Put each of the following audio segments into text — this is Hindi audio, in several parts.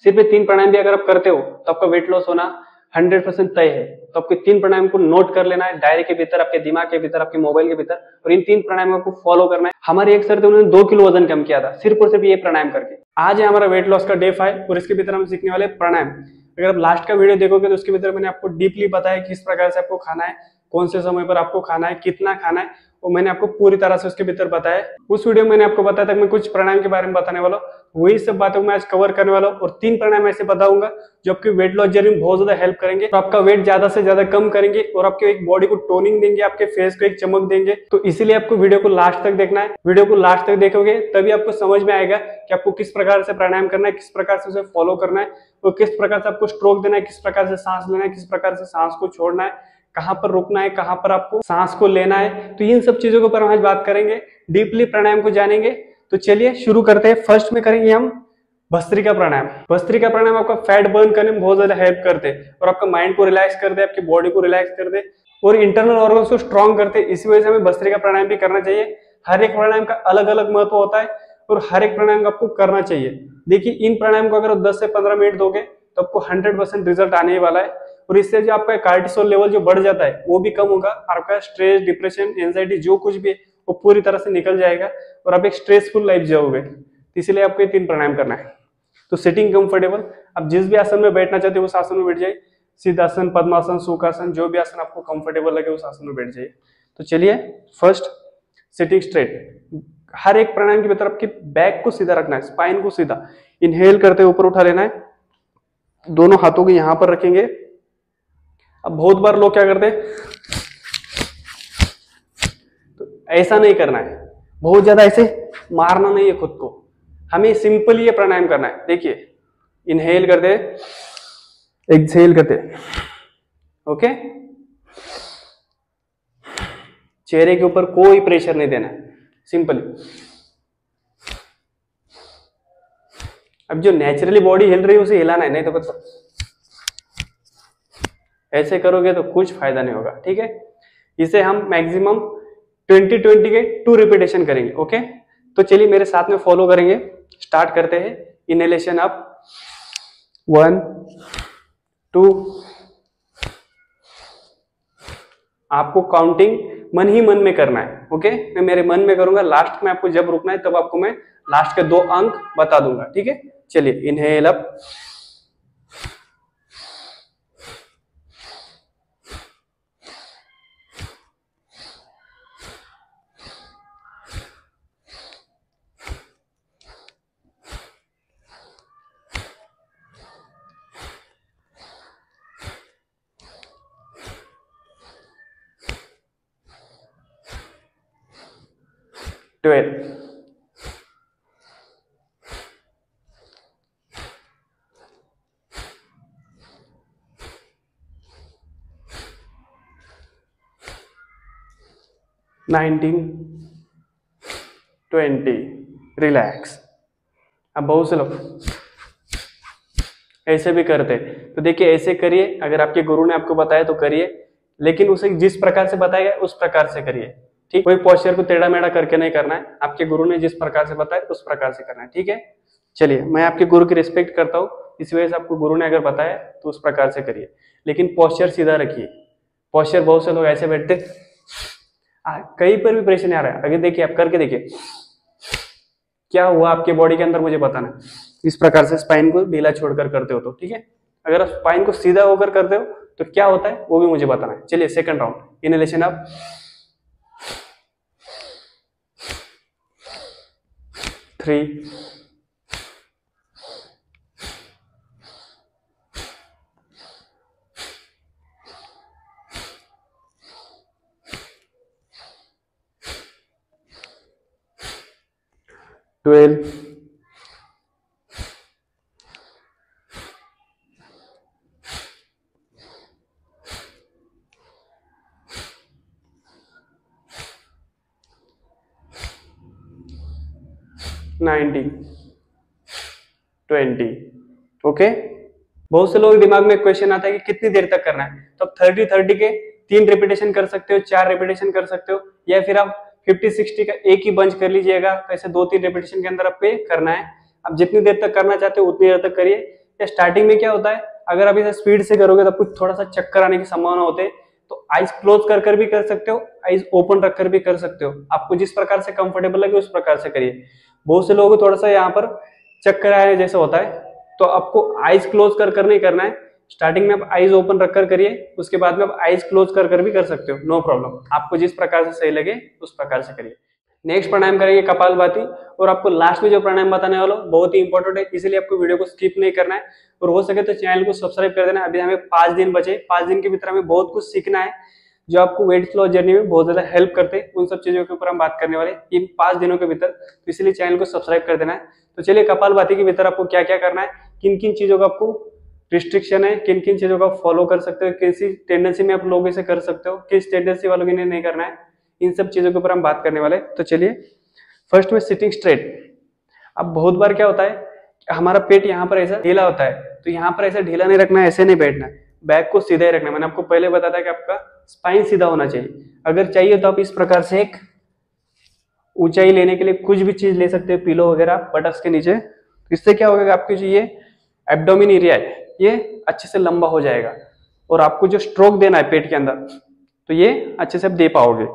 सिर्फ ये 3 प्राणायाम भी अगर आप करते हो तो आपका वेट लॉस होना 100% तय है। तो आपको 3 प्राणायाम को नोट कर लेना है डायरी के भीतर, आपके दिमाग के भीतर, आपके मोबाइल के भीतर, और इन 3 प्राणायामों को फॉलो करना है। हमारे एक सर थे, उन्होंने 2 किलो वजन कम किया था सिर्फ और सिर्फ ये प्राणायाम करके। आज है हमारा वेट लॉस का डे 5 और इसके भीतर हम सीखने वाले प्राणायाम। अगर आप लास्ट का वीडियो देखोगे तो उसके भीतर मैंने आपको डीपली बताया किस प्रकार से आपको खाना है, कौन से समय पर आपको खाना है, कितना खाना है, वो मैंने आपको पूरी तरह से उसके भीतर बताया। उस वीडियो में मैंने आपको बताया था मैं कुछ प्राणायाम के बारे में बताने वाला हूँ, वही सब बातों में आज कवर करने वाला हूँ। और 3 प्राणायाम ऐसे बताऊंगा जो आपकी वेट लॉस जर्नी में बहुत ज्यादा हेल्प करेंगे, तो आपका वेट ज्यादा से ज्यादा कम करेंगे और आपके एक बॉडी को टोनिंग देंगे, आपके फेस को एक चमक देंगे। तो इसीलिए आपको वीडियो को लास्ट तक देखना है। वीडियो को लास्ट तक देखोगे तभी आपको समझ में आएगा कि आपको किस प्रकार से प्राणायाम करना है, किस प्रकार से उसे फॉलो करना है, और किस प्रकार से आपको स्ट्रोक देना है, किस प्रकार से सांस लेना है, किस प्रकार से सांस को छोड़ना है, कहां पर रुकना है, कहां पर आपको सांस को लेना है। तो इन सब चीजों के ऊपर हम आज बात करेंगे, डीपली प्राणायाम को जानेंगे। तो चलिए शुरू करते हैं। फर्स्ट में करेंगे हम भस्त्रिका प्राणायाम। भस्त्रिका प्राणायाम आपका फैट बर्न करने में बहुत ज्यादा हेल्प करते हैं और आपका माइंड को रिलैक्स करते हैं, आपकी बॉडी को रिलैक्स करते और इंटरनल ऑर्गन्स को स्ट्रॉन्ग करते। इसी वजह से हमें भस्त्रिका प्राणायाम भी करना चाहिए। हर एक प्राणायाम का अलग अलग महत्व होता है और हर एक प्राणायाम को आपको करना चाहिए। देखिए इन प्राणायाम को अगर 10 से 15 मिनट दोगे तो आपको 100% रिजल्ट आने ही वाला है और इससे जो आपका कार्टिसोल लेवल जो बढ़ जाता है वो भी कम होगा। आपका स्ट्रेस, डिप्रेशन, एंजाइटी जो कुछ भी है वो पूरी तरह से निकल जाएगा और आप एक स्ट्रेसफुल लाइफ जियोगे। तो इसलिए आपको ये 3 प्राणायाम करना है। तो सिटिंग कंफर्टेबल, आप जिस भी आसन में बैठना चाहते हो उस आसन में बैठ जाइए। सिद्धासन, पद्मासन, सुखासन, जो भी आसन आपको कंफर्टेबल लगे उस आसन में बैठ जाइए। तो चलिए फर्स्ट सिटिंग स्ट्रेट। हर एक प्राणायाम के भीतर आपकी बैक को सीधा रखना है, स्पाइन को सीधा। इनहेल करते ऊपर उठा लेना है, दोनों हाथों को यहां पर रखेंगे। अब बहुत बार लोग क्या करते हैं, तो ऐसा नहीं करना है, बहुत ज्यादा ऐसे मारना नहीं है खुद को। हमें सिंपली ये प्राणायाम करना है। देखिए इनहेल करते, एक्सहेल करते, ओके। चेहरे के ऊपर कोई प्रेशर नहीं देना, सिंपली। अब जो नेचुरली बॉडी हिल रही है उसे हिलाना है, नहीं तो बस ऐसे करोगे तो कुछ फायदा नहीं होगा, ठीक है। इसे हम मैक्सिमम 20-20 के 2 रिपीटेशन करेंगे, ओके। तो चलिए मेरे साथ में फॉलो करेंगे। स्टार्ट करते हैं। Inhalation up, 1 2। आपको काउंटिंग मन ही मन में करना है, ओके। मैं मेरे मन में करूंगा, लास्ट में आपको जब रुकना है तब आपको मैं लास्ट के 2 अंक बता दूंगा, ठीक है। चलिए इनहेल अप, 12, 19, 20। रिलैक्स। अब बहुत से लोग ऐसे भी करते हैं, तो देखिए ऐसे करिए। अगर आपके गुरु ने आपको बताया तो करिए, लेकिन उसे जिस प्रकार से बताया उस प्रकार से करिए, ठीक। कोई पोस्चर को टेढ़ा मेढ़ा करके नहीं करना है, आपके गुरु ने जिस प्रकार से बताया उस प्रकार से करना है, ठीक है। चलिए मैं आपके गुरु की रिस्पेक्ट करता हूँ, इस वजह से आपको गुरु ने अगर बताया तो उस प्रकार से करिए, लेकिन पोस्चर सीधा रखिए। पोस्चर बहुत से लोग ऐसे बैठते, कहीं पर भी प्रेशर नहीं आ रहा है। अगर देखिए आप करके देखिए क्या हुआ आपके बॉडी के अंदर, मुझे बताना है। इस प्रकार से स्पाइन को ढीला छोड़कर करते हो तो ठीक है। अगर आप स्पाइन को सीधा होकर करते हो तो क्या होता है वो भी मुझे बताना है। चलिए second round. Inhalation up, 3, 12, 19, 20, okay. बहुत से लोग दिमाग में क्वेश्चन आता है कि कितनी देर तक करना है, तो आप 30-30 के 3 रिपीटेशन कर सकते हो, 4 रिपीटेशन कर सकते हो, या फिर आप 50-60 का एक ही बंच कर लीजिएगा। तो ऐसे 2-3 रिपीटेशन के अंदर आपको करना है। आप जितनी देर तक करना चाहते हो उतनी देर तक करिए। या स्टार्टिंग में क्या होता है, अगर आप इसे स्पीड से करोगे तो आपको थोड़ा सा चक्कर आने की संभावना होते है। तो आइज क्लोज कर भी कर सकते हो, आइज ओपन रखकर भी कर सकते हो, आपको जिस प्रकार से कंफर्टेबल लगे उस प्रकार से करिए। बहुत से लोगों को थोड़ा सा यहाँ पर चक्कर आए जैसे होता है, तो आपको आइज क्लोज कर नहीं करना है। स्टार्टिंग में आप आइज ओपन रखकर करिए, उसके बाद में आप आइज क्लोज कर भी कर सकते हो, नो प्रॉब्लम। आपको जिस प्रकार से सही लगे उस प्रकार से करिए। नेक्स्ट प्राणायाम करेंगे कपालभाति, और आपको लास्ट में जो प्राणायाम बताने वाला हूं बहुत ही इंपॉर्टेंट है, इसलिए आपको वीडियो को स्किप नहीं करना है, और हो सके तो चैनल को सब्सक्राइब कर देना। अभी हमें 5 दिन बचे, 5 दिन के भीतर हमें बहुत कुछ सीखना है जो आपको वेट लॉस जर्नी में बहुत ज्यादा हेल्प करते हैं। उन सब चीजों के ऊपर हम बात करने वाले इन 5 दिनों के भीतर, तो इसलिए चैनल को सब्सक्राइब कर देना है। तो चलिए, कपालभाति के भीतर आपको क्या क्या करना है, किन किन चीजों का आपको रिस्ट्रिक्शन है, किन किन चीजों का फॉलो कर सकते हो, किसी टेंडेंसी में आप लोग इसे कर सकते हो, किस टेंडेंसी वालों के लिए नहीं करना है, इन सब चीजों के ऊपर हम बात करने वाले। तो चलिए, फर्स्ट में सिटिंग स्ट्रेट। अब बहुत बार क्या होता है, हमारा पेट यहाँ पर ऐसा ढीला होता है, तो यहाँ पर ऐसा ढीला नहीं रखना है, ऐसे नहीं बैठना है, बैक को सीधा ही रखना है। मैंने आपको पहले बताया था कि आपका स्पाइन सीधा होना चाहिए। अगर चाहिए तो आप इस प्रकार से एक ऊंचाई लेने के लिए कुछ भी चीज ले सकते हो, पिलो वगैरह बटक्स के नीचे। इससे क्या होगा, आपकी जो ये एब्डोमिन एरिया है ये अच्छे से लंबा हो जाएगा, और आपको जो स्ट्रोक देना है पेट के अंदर, तो ये अच्छे से आप दे पाओगे।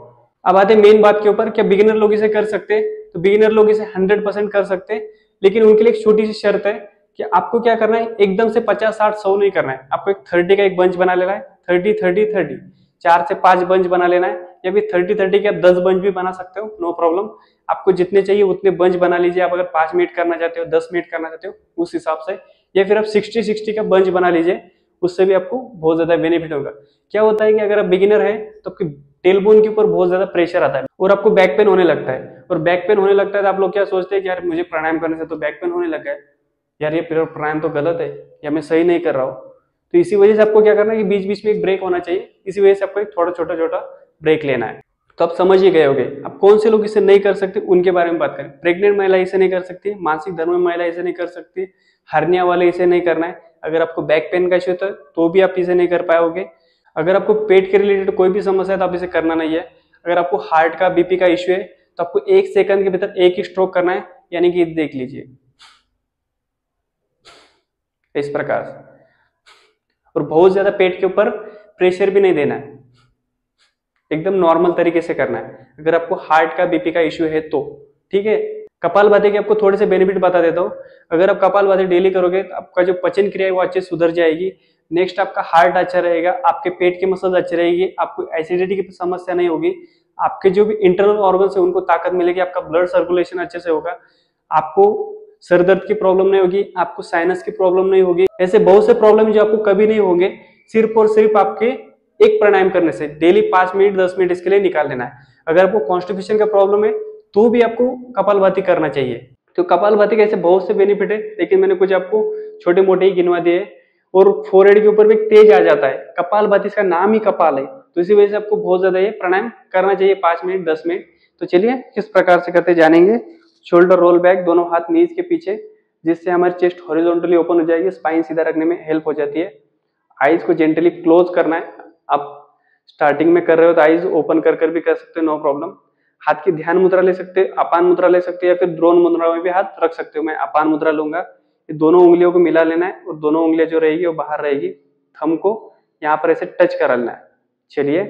अब आते मेन बात के ऊपर, क्या बिगिनर लोग इसे कर सकते हैं? तो बिगिनर लोग इसे 100% कर सकते हैं, लेकिन उनके लिए एक छोटी सी शर्त है कि आपको क्या करना है, एकदम से 50 60 100 नहीं करना है। आपको एक 30 का एक बंच बना लेना है, 30 30 30, 4 से 5 बंच बना लेना है, या फिर 30 30 के आप 10 बंच भी बना सकते हो, नो प्रॉब्लम। आपको जितने चाहिए उतने बंच बना लीजिए। आप अगर 5 मिनट करना चाहते हो, 10 मिनट करना चाहते हो, उस हिसाब से, या फिर आप 60 60 का बंच बना लीजिए, उससे भी आपको बहुत ज्यादा बेनिफिट होगा। क्या होता है कि अगर आप बिगिनर है तो आपकी टेलबोन के ऊपर बहुत ज्यादा प्रेशर आता है और आपको बैक पेन होने लगता है, और बैक पेन होने लगता है तो आप लोग क्या सोचते हैं कि यार मुझे प्राणायाम करने से तो बैक पेन होने लगा है, यार ये प्राणायाम तो गलत है, या मैं सही नहीं कर रहा हूँ। तो इसी वजह से आपको क्या करना है कि बीच बीच में एक ब्रेक होना चाहिए, इसी वजह से आपको एक थोड़ा छोटा छोटा ब्रेक लेना है। तो आप समझ ही गए होंगे। अब कौन से लोग इसे नहीं कर सकते उनके बारे में बात करें। प्रेग्नेंट महिला इसे नहीं कर सकती, मासिक धर्म में महिला इसे नहीं कर सकती, हर्निया वाले इसे नहीं करना है। अगर आपको बैक पेन का इश्यू तो भी आप इसे नहीं कर पाओगे। अगर आपको पेट के रिलेटेड कोई भी समस्या है तो आप इसे करना नहीं है। अगर आपको हार्ट का बीपी का इश्यू है तो आपको 1 सेकंड के भीतर एक ही स्ट्रोक करना है, यानी कि देख लीजिए इस प्रकार से, और बहुत ज्यादा पेट के ऊपर प्रेशर भी नहीं देना है, एकदम नॉर्मल तरीके से करना है अगर आपको हार्ट का बीपी का इश्यू है तो, ठीक है। कपालभाति के आपको थोड़े से बेनिफिट बता देता हूँ। अगर आप कपालभाति डेली करोगे तो आपका जो पचन क्रिया है वो अच्छे सुधर जाएगी। नेक्स्ट, आपका हार्ट अच्छा रहेगा, आपके पेट के मसल्स अच्छे रहेगी, आपको एसिडिटी की समस्या नहीं होगी, आपके जो भी इंटरनल ऑर्गन्स है उनको ताकत मिलेगी, आपका ब्लड सर्कुलेशन अच्छे से होगा, आपको सर दर्द की प्रॉब्लम नहीं होगी, आपको साइनस की प्रॉब्लम नहीं होगी। ऐसे बहुत से प्रॉब्लम जो आपको कभी नहीं होंगे, सिर्फ और सिर्फ आपके एक प्राणायाम करने से। डेली 5 मिनट 10 मिनट इसके लिए निकाल लेना है। अगर आपको कॉन्स्टिपेशन का प्रॉब्लम है तो भी आपको कपालभाति करना चाहिए। तो कपालभाति के ऐसे बहुत से बेनिफिट है, लेकिन मैंने कुछ आपको छोटे मोटे ही गिनवा दिए। और फोरहेड के ऊपर भी तेज आ जाता है, कपालभाति इसका नाम ही कपाल है, तो इसी वजह से आपको बहुत ज्यादा ये प्राणायाम करना चाहिए 5 मिनट 10 मिनट। तो चलिए किस प्रकार से करते जानेंगे। शोल्डर रोल बैक, दोनों हाथ नीज के पीछे, जिससे हमारी चेस्ट हॉरिजॉन्टली ओपन हो जाएगी, स्पाइन सीधा रखने में हेल्प हो जाती है। आईज को जेंटली क्लोज करना है। आप स्टार्टिंग में कर रहे हो तो आईज ओपन कर भी कर सकते हो, नो प्रॉब्लम। हाथ की ध्यान मुद्रा ले सकते हो, अपान मुद्रा ले सकते हो, या फिर द्रोण मुद्रा में भी हाथ रख सकते हो। मैं अपान मुद्रा लूंगा। ये दोनों उंगलियों को मिला लेना है, और दोनों उंगलियां जो रहेगी वो बाहर रहेगी। थंब को यहाँ पर ऐसे टच करा लेना है। चलिए,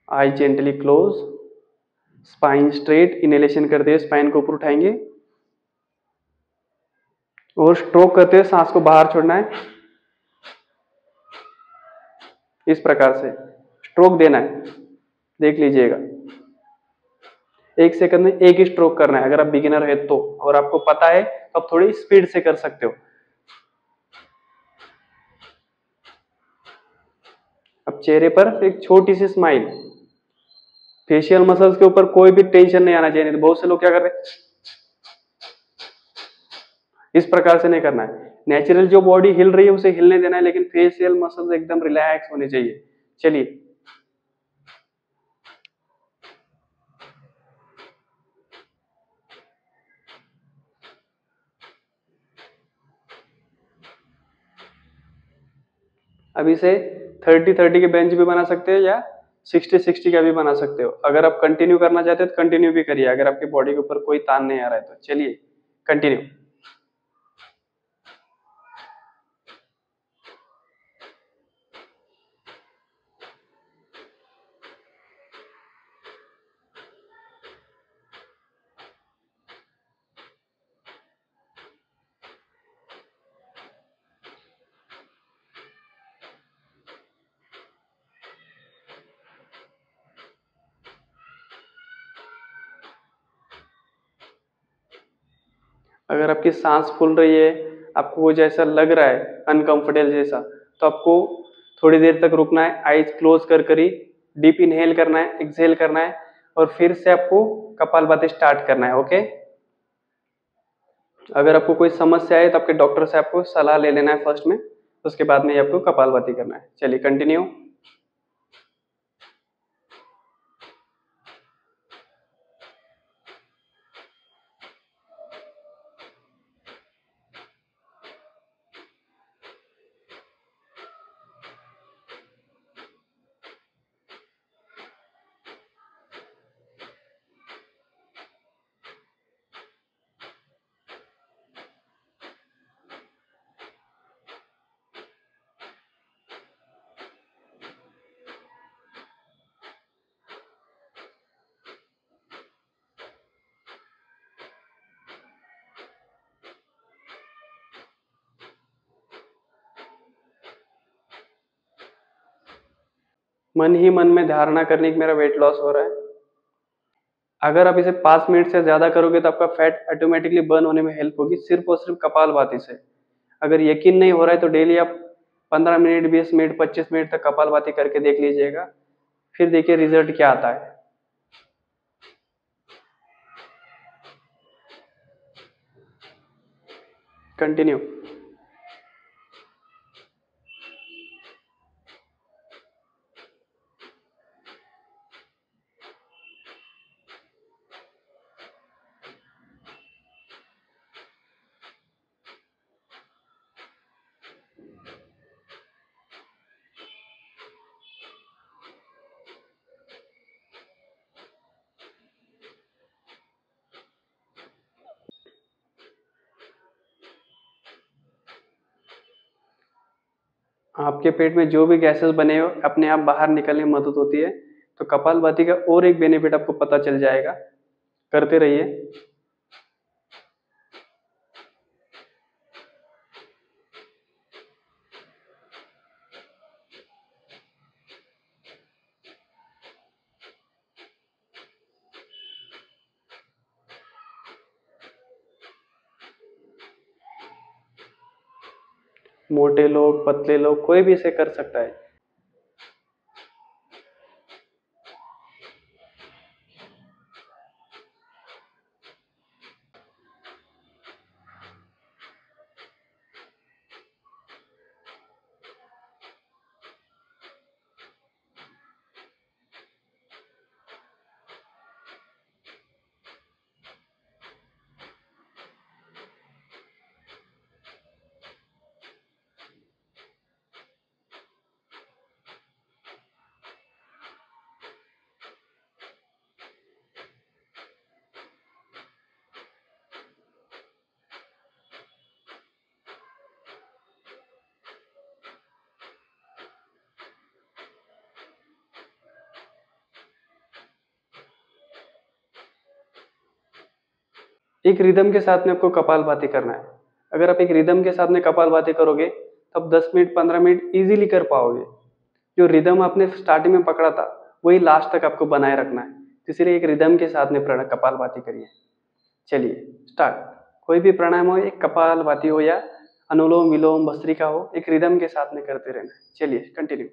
eye gently close, spine straight, inhalation करते हुए स्पाइन को ऊपर उठाएंगे, और स्ट्रोक करते हुए सांस को बाहर छोड़ना है। इस प्रकार से स्ट्रोक देना है, देख लीजिएगा। 1 सेकंड में एक ही स्ट्रोक करना है अगर आप बिगिनर है तो, और आपको पता है तो आप थोड़ी स्पीड से कर सकते हो। अब चेहरे पर एक छोटी सी स्माइल, फेशियल मसल्स के ऊपर कोई भी टेंशन नहीं आना चाहिए। नहीं तो बहुत से लोग क्या कर रहे हैं, इस प्रकार से नहीं करना है। नेचुरल जो बॉडी हिल रही है उसे हिलने देना है, लेकिन फेशियल मसल्स एकदम रिलैक्स होने चाहिए। चलिए, अब इसे 30 30 के बेंच भी बना सकते हो, या 60 60 का भी बना सकते हो। अगर आप कंटिन्यू करना चाहते हो तो कंटिन्यू भी करिए, अगर आपकी बॉडी के ऊपर कोई तान नहीं आ रहा है तो। चलिए कंटिन्यू। अगर आपकी सांस फूल रही है, आपको वो जैसा लग रहा है अनकंफर्टेबल जैसा, तो आपको थोड़ी देर तक रुकना है, आईज क्लोज कर ही डीप इनहेल करना है, एक्सहेल करना है, और फिर से आपको कपालभाति स्टार्ट करना है। ओके। अगर आपको कोई समस्या है तो आपके डॉक्टर से आपको सलाह ले लेना है फर्स्ट में, उसके बाद में ही आपको कपालभाति करना है। चलिए कंटिन्यू। मन ही मन में धारणा करने की मेरा वेट लॉस हो रहा है। अगर आप इसे 5 मिनट से ज्यादा करोगे तो आपका फैट ऑटोमेटिकली बर्न होने में हेल्प होगी, सिर्फ और सिर्फ कपालभाति से। अगर यकीन नहीं हो रहा है तो डेली आप 15 मिनट, 20 मिनट, 25 मिनट तक कपालभाति करके देख लीजिएगा, फिर देखिए रिजल्ट क्या आता है। कंटिन्यू। आपके पेट में जो भी गैसेस बने हो अपने आप बाहर निकलने में मदद होती है। तो कपालभाति का और एक बेनिफिट आपको पता चल जाएगा, करते रहिए। मोटे लोग, पतले लोग, कोई भी इसे कर सकता है। एक रिदम के साथ में आपको कपालभाति करना है। अगर आप एक रिदम के साथ में कपालभाति करोगे तो आप 10 मिनट, 15 मिनट इजीली कर पाओगे। जो रिदम आपने स्टार्टिंग में पकड़ा था वही लास्ट तक आपको बनाए रखना है, इसीलिए एक रिदम के साथ में कपालभाति करिए। चलिए स्टार्ट। कोई भी प्राणायाम हो, एक कपालभाति हो या अनुलोम विलोम भस्त्रिका हो, एक रिदम के साथ में करते रहना। चलिए कंटिन्यू।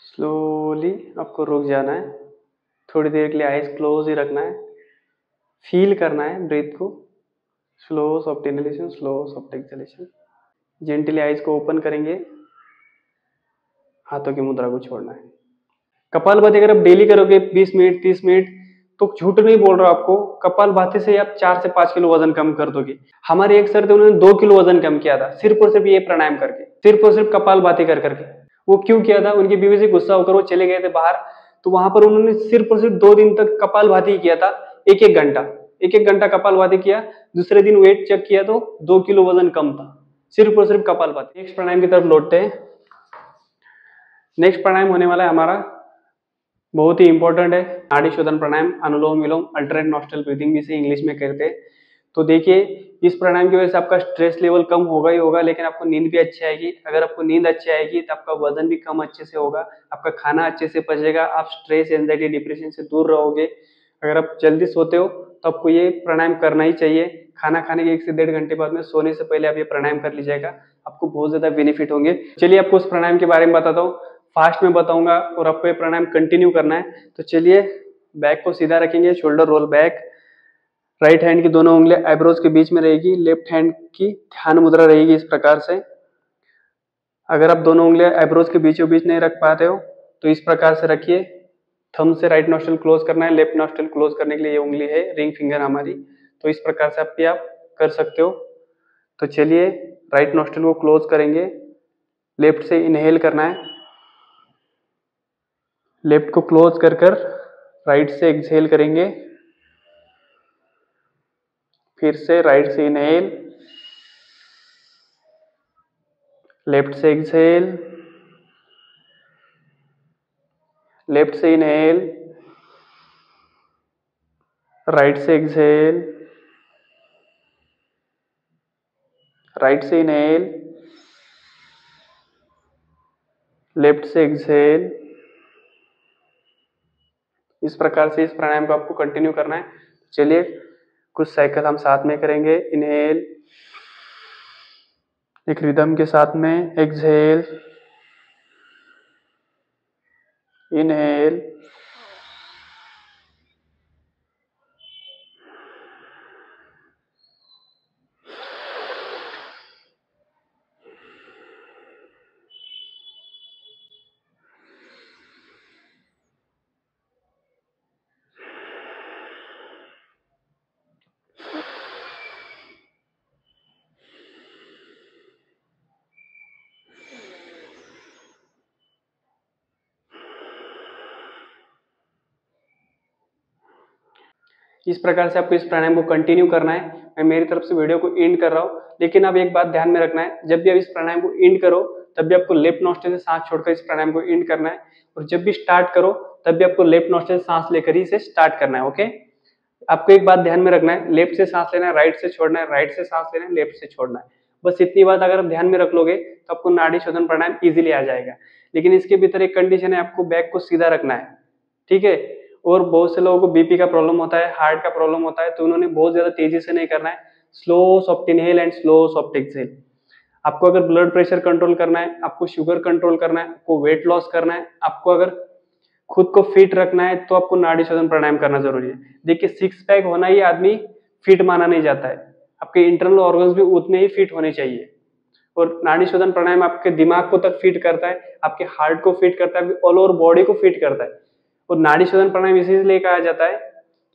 स्लोली आपको रुक जाना है, थोड़ी देर के लिए आइज क्लोज ही रखना है, फील करना है ब्रीथ को। Slow soft inhalation, slow soft exhalation. Gently eyes को ओपन करेंगे, हाथों की मुद्रा को छोड़ना है। कपालभाति अगर आप डेली करोगे 20 मिनट 30 मिनट, तो झूठ नहीं बोल रहा आपको, कपालभाति से आप 4 से 5 किलो वजन कम कर दोगे। हमारे एक सर थे, उन्होंने 2 किलो वजन कम किया था सिर्फ और सिर्फ ये प्राणायाम करके, सिर्फ और सिर्फ कपालभाति कर करके। वो क्यों किया था? उनकी बीवी से गुस्सा होकर वो चले गए थे बाहर, तो वहां पर उन्होंने सिर्फ और सिर्फ 2 दिन तक कपालभाति किया था। एक एक घंटा कपालभाति किया। दूसरे दिन वेट चेक किया तो 2 किलो वजन कम था, सिर्फ और सिर्फ कपालभाति। नेक्स्ट प्राणायाम की तरफ लौटते हैं। नेक्स्ट प्राणायाम होने वाला है हमारा, बहुत ही इंपॉर्टेंट है, नाड़ी शोधन प्राणायाम, अनुलोम विलोम, अल्टरनेट नॉस्ट्रल ब्रीथिंग भी से इंग्लिश में कहते हैं। तो देखिए, इस प्राणायाम की वजह से आपका स्ट्रेस लेवल कम होगा ही होगा, लेकिन आपको नींद भी अच्छी आएगी। अगर आपको नींद अच्छी आएगी तो आपका वजन भी कम अच्छे से होगा, आपका खाना अच्छे से पचेगा, आप स्ट्रेस, एंजाइटी, डिप्रेशन से दूर रहोगे। अगर आप जल्दी सोते हो तो आपको ये प्राणायाम करना ही चाहिए। खाना खाने के 1 से 1.5 घंटे बाद में सोने से पहले आप ये प्राणायाम कर लीजिएगा, आपको बहुत ज्यादा बेनिफिट होंगे। चलिए आपको उस प्राणायाम के बारे में बताता हूँ, फास्ट में बताऊंगा और आपको ये प्राणायाम कंटिन्यू करना है। तो चलिए, बैक को सीधा रखेंगे, shoulder roll back, right hand की दोनों उंगलियां आईब्रोज के बीच में रहेगी, लेफ्ट हैंड की ध्यान मुद्रा रहेगी इस प्रकार से। अगर आप दोनों उंगलियां आईब्रोज के बीचों बीच नहीं रख पाते हो तो इस प्रकार से रखिए। थंब से राइट नोस्ट्रल क्लोज करना है, लेफ्ट नोस्ट्रल क्लोज करने के लिए ये उंगली है रिंग फिंगर हमारी, तो इस प्रकार से आप कर सकते हो। तो चलिए, राइट नोस्ट्रल को क्लोज करेंगे, लेफ्ट से इनहेल करना है, लेफ्ट को क्लोज कर राइट से एक्सहेल करेंगे, फिर से राइट से इनहेल, लेफ्ट से एक्सहेल, लेफ्ट से इनहेल, राइट से एक्सहेल, राइट से इनहेल, लेफ्ट से एक्सहेल। इस प्रकार से इस प्राणायाम को आपको कंटिन्यू करना है। चलिए, कुछ साइकिल हम साथ में करेंगे। इनहेल, एक रिदम के साथ में, एक्सहेल, इनहेल, इस प्रकार से आपको इस प्राणायाम को कंटिन्यू करना है। मैं मेरी तरफ से वीडियो को एंड कर रहा हूँ, लेकिन अब एक बात ध्यान में रखना है, जब भी आप इस प्राणायाम को एंड करो तब भी आपको लेफ्ट नोस्ट्रल से सांस छोड़कर इस प्राणायाम को एंड करना है, और जब भी स्टार्ट करो तब भी आपको लेफ्ट नोस्ट्रल से सांस लेकर ही इसे स्टार्ट करना है। ओके, आपको एक बात ध्यान में रखना है, लेफ्ट से सांस लेना है, राइट से छोड़ना है, राइट से सांस लेना है, लेफ्ट से छोड़ना है। बस इतनी बात अगर आप ध्यान में रख लोगे तो आपको नाड़ी शोधन प्राणायाम इजीली आ जाएगा। लेकिन इसके भीतर एक कंडीशन है, आपको बैक को सीधा रखना है, ठीक है। और बहुत से लोगों को बीपी का प्रॉब्लम होता है, हार्ट का प्रॉब्लम होता है, तो उन्होंने बहुत ज्यादा तेजी से नहीं करना है, slow soft inhale and slow soft exhale. आपको अगर ब्लड प्रेशर कंट्रोल करना है, आपको शुगर कंट्रोल करना है, आपको वेट लॉस करना है, आपको अगर खुद को फिट रखना है, तो आपको नाड़ी शोधन प्राणायाम करना जरूरी है। देखिए, 6 पैक होना ही आदमी फिट माना नहीं जाता है, आपके इंटरनल ऑर्गन्स भी उतने ही फिट होने चाहिए। और नाड़ी शोधन प्राणायाम आपके दिमाग को तक फिट करता है, आपके हार्ट को फिट करता है, ऑल ओवर बॉडी को फिट करता है। और नाड़ी शोधन प्राणायाम इसीलिए कहा जाता है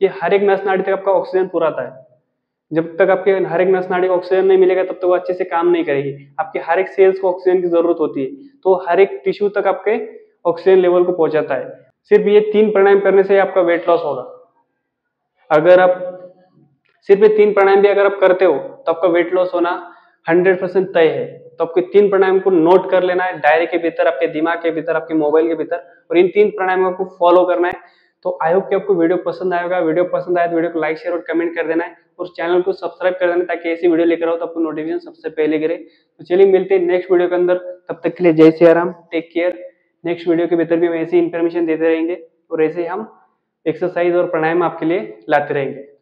कि हर एक नस नाड़ी तक आपका ऑक्सीजन पुराता है। जब तक आपके हर एक नस नाड़ी को ऑक्सीजन नहीं मिलेगा तब तक वो अच्छे से काम नहीं करेगी। आपके हर एक सेल्स को ऑक्सीजन की जरूरत होती है, तो हर एक टिश्यू तक आपके ऑक्सीजन लेवल को पहुंचाता है। सिर्फ ये 3 प्राणायाम करने से आपका वेट लॉस होगा। अगर आप सिर्फ ये 3 प्राणायाम भी अगर आप करते हो तो आपका वेट लॉस होना 100% तय है। तो आपको 3 प्राणायाम को नोट कर लेना है डायरी के भीतर, आपके दिमाग के भीतर, आपके मोबाइल के भीतर, और इन 3 प्राणायामों को फॉलो करना है। तो आई होप कि आपको वीडियो पसंद आएगा। वीडियो पसंद आए तो वीडियो को लाइक, शेयर और कमेंट कर देना है, और चैनल को सब्सक्राइब कर देना ताकि ऐसी वीडियो लेकर आओ तो आपको नोटिफिकेशन सबसे पहले गिरे। तो चलिए, मिलते हैं नेक्स्ट वीडियो के अंदर, तब तक के लिए जय Shri Ram, take care. Next video के भीतर भी हम ऐसी इन्फॉर्मेशन देते रहेंगे और ऐसे हम एक्सरसाइज और प्राणायाम आपके लिए लाते रहेंगे।